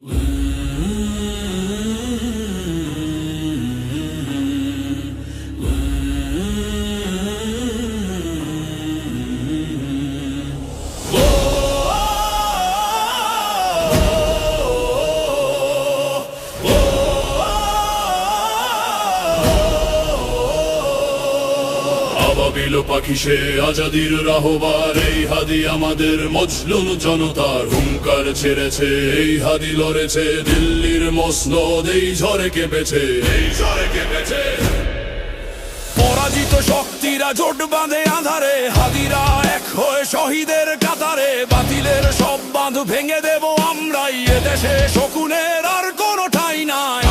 আবাবিল পাখি সে আজাদির রাহবার, এই হাদি আমাদের মজলুম জনতার হুঙ্কার ছেড়েছে। এই হাদি লড়েছে দিল্লির মসনদ, এই ঝড়ে কেঁপেছে, এই ঝড়ে কেঁপেছে। পরাজিত শক্তিরা জোট বাঁধে আধারে, হাদিরা এক হয়ে শহীদের কাতারে। বাতিলের সব বাঁধ ভেঙে দেব আমরাই, এদেশে শকুনের আর কোনো ঠাঁই নাই।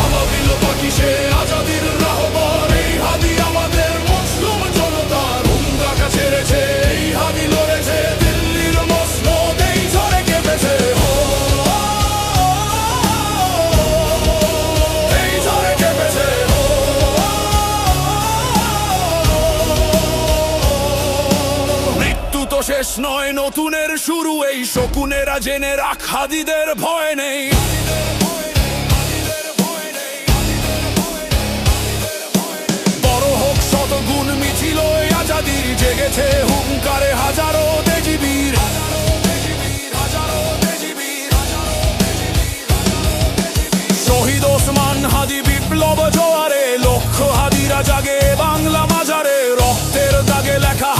আবাবিল পাখি সে আজাদির রাহবার, এই হাদি আমাদের মজলুম জনতার হুঙ্কার ছেড়েছে। এই হাদি লড়েছে দিল্লির মসনদ, এই ঝড়ে কেঁপেছে। শেষ নয় নতুনের শুরু, এই শকুনেরা জেনে রাখ হাদিদের ভয় নেই। বড় হোক শতগুণ মিছিল আজাদির, জেগেছে হুঙ্কারে হাজারো দেশবীর। শহীদ ওসমান হাদি বিপ্লব জোয়ারে, লক্ষ হাদিরা জাগে বাংলা মাজারে। রক্তের দাগে লেখা